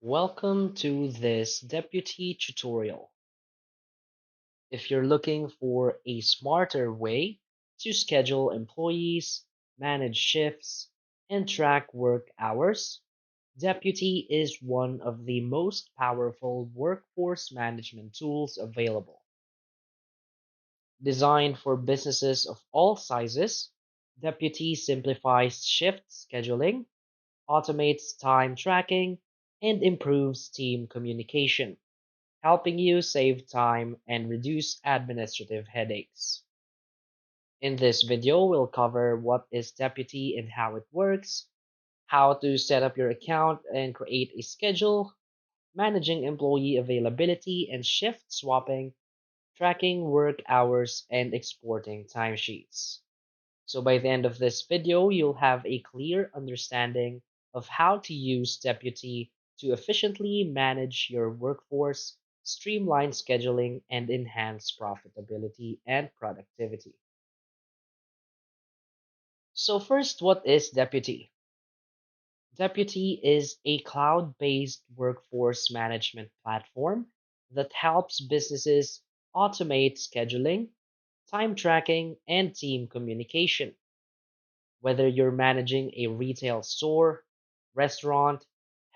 Welcome to this deputy tutorial. If you're looking for a smarter way to schedule employees, manage shifts, and track work hours, Deputy is one of the most powerful workforce management tools available. Designed for businesses of all sizes, Deputy simplifies shift scheduling, automates time tracking, and improves team communication, helping you save time and reduce administrative headaches. In this video, we'll cover what is Deputy and how it works, how to set up your account and create a schedule, managing employee availability and shift swapping, tracking work hours, and exporting timesheets. So by the end of this video, you'll have a clear understanding of how to use Deputy to efficiently manage your workforce, streamline scheduling, and enhance profitability and productivity. So first, what is Deputy? Deputy is a cloud-based workforce management platform that helps businesses automate scheduling, time tracking, and team communication. Whether you're managing a retail store, restaurant,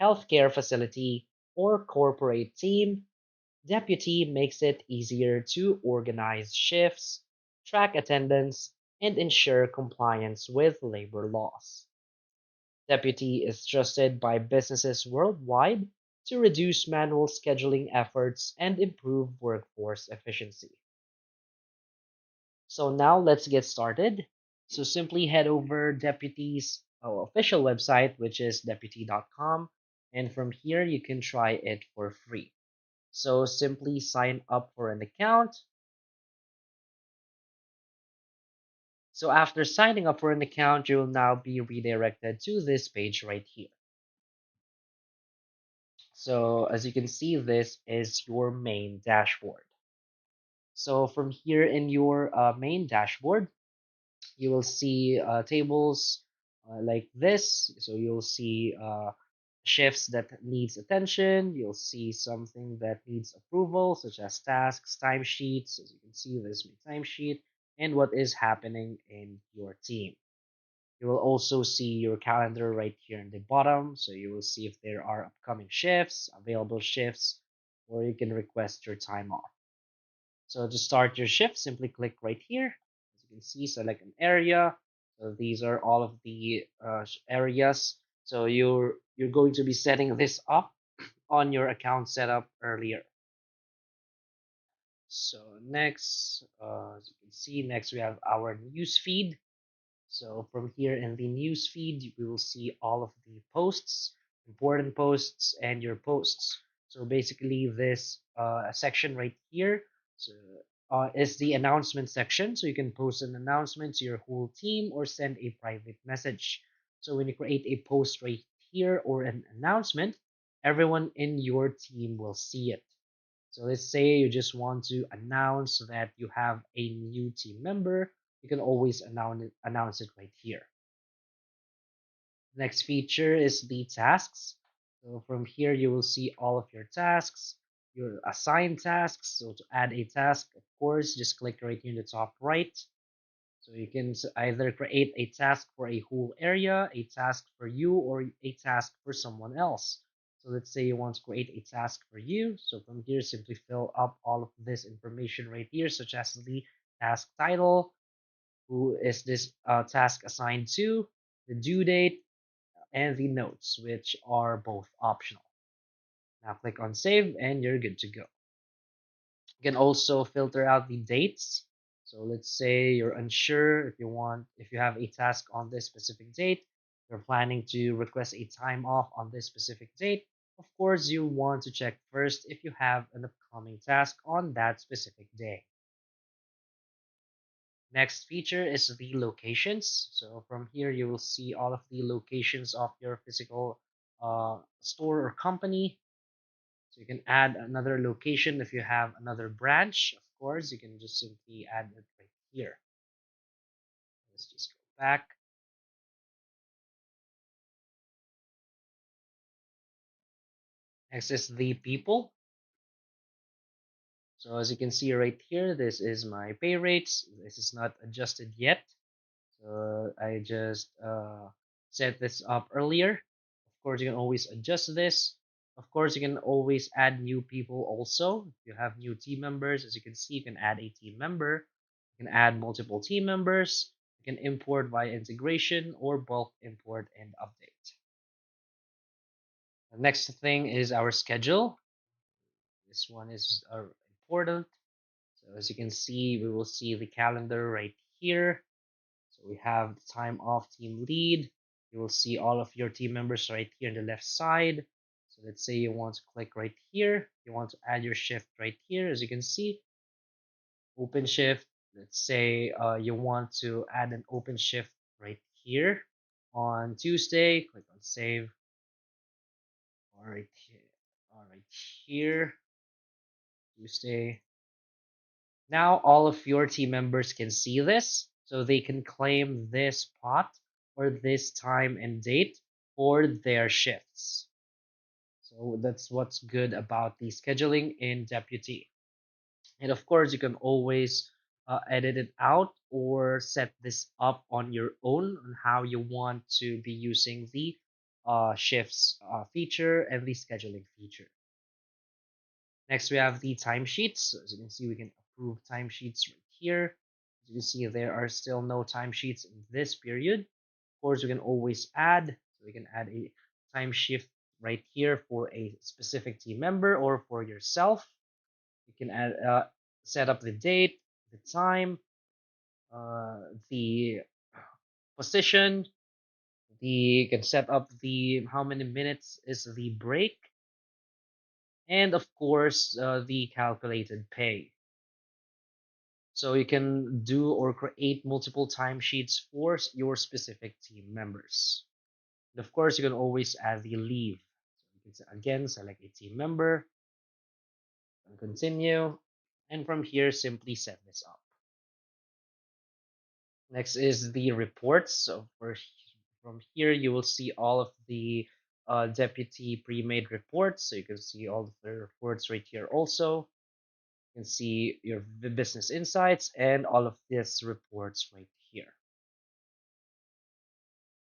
healthcare facility, or corporate team, Deputy makes it easier to organize shifts, track attendance, and ensure compliance with labor laws. Deputy is trusted by businesses worldwide to reduce manual scheduling efforts and improve workforce efficiency. So now let's get started. So simply head over Deputy's official website, which is deputy.com, and from here you can try it for free. So simply sign up for an account. So after signing up for an account, you'll now be redirected to this page right here. So as you can see, this is your main dashboard. So from here in your main dashboard, you will see tables like this. So you'll see shifts that needs attention. You'll see something that needs approval, such as tasks, timesheets. As you can see, this is my timesheet and what is happening in your team. You will also see your calendar right here in the bottom. So you will see if there are upcoming shifts, available shifts, or you can request your time off. So to start your shift, simply click right here. As you can see, select an area. So these are all of the areas. So you're going to be setting this up on your account setup earlier. So next, as you can see, next we have our news feed. So from here in the news feed, we will see all of the posts, important posts, and your posts. So basically, this section right here so, is the announcement section. So you can post an announcement to your whole team or send a private message. So when you create a post right here or an announcement, everyone in your team will see it. So let's say you just want to announce that you have a new team member, you can always announce it right here. Next feature is the tasks. So from here, you will see all of your tasks, your assigned tasks. So to add a task, of course, just click right here in the top right. So you can either create a task for a whole area, a task for you, or a task for someone else. So let's say you want to create a task for you. So from here, simply fill up all of this information right here, such as the task title, who is this task assigned to, the due date, and the notes, which are both optional. Now click on save and you're good to go. You can also filter out the dates. So let's say you're unsure if you have a task on this specific date, you're planning to request a time off on this specific date. Of course, you want to check first if you have an upcoming task on that specific day. Next feature is the locations. So from here, you will see all of the locations of your physical store or company. So you can add another location if you have another branch. Of course, you can just simply add it right here. Let's just go back. Next is the people. So as you can see right here, this is my pay rates. This is not adjusted yet. So I just set this up earlier. Of course, you can always adjust this. Of course, you can always add new people also. If you have new team members, as you can see, you can add a team member. You can add multiple team members. You can import via integration or bulk import and update. The next thing is our schedule. This one is important. So as you can see, we will see the calendar right here. So we have the time off team lead. You will see all of your team members right here on the left side. So let's say you want to click right here. You want to add your shift right here. As you can see, open shift. Let's say you want to add an open shift right here on Tuesday. Click on save. All right here. All right here. Tuesday. Now all of your team members can see this, so they can claim this pot or this time and date for their shifts. So that's what's good about the scheduling in Deputy. And of course, you can always edit it out or set this up on your own on how you want to be using the shifts feature and the scheduling feature. Next, we have the timesheets. So as you can see, we can approve timesheets right here. As you can see, there are still no timesheets in this period. Of course, we can always add. So we can add a time shift right here for a specific team member or for yourself. You can add, set up the date, the time, the position. You can set up the how many minutes is the break, and of course, the calculated pay. So you can do or create multiple timesheets for your specific team members. And of course, you can always add the leave. So you can again select a team member and continue. And from here, simply set this up. Next is the reports. So from here, you will see all of the deputy pre-made reports. So you can see all of the reports right here also. You can see your business insights and all of these reports right here.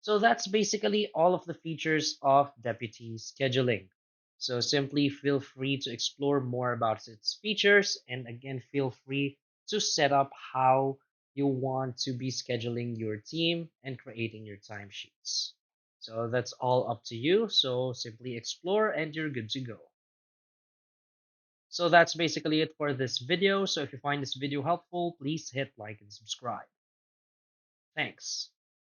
So that's basically all of the features of Deputy Scheduling. So simply feel free to explore more about its features, and again, feel free to set up how you want to be scheduling your team and creating your timesheets. So that's all up to you. So simply explore and you're good to go. So that's basically it for this video. So if you find this video helpful, please hit like and subscribe. Thanks.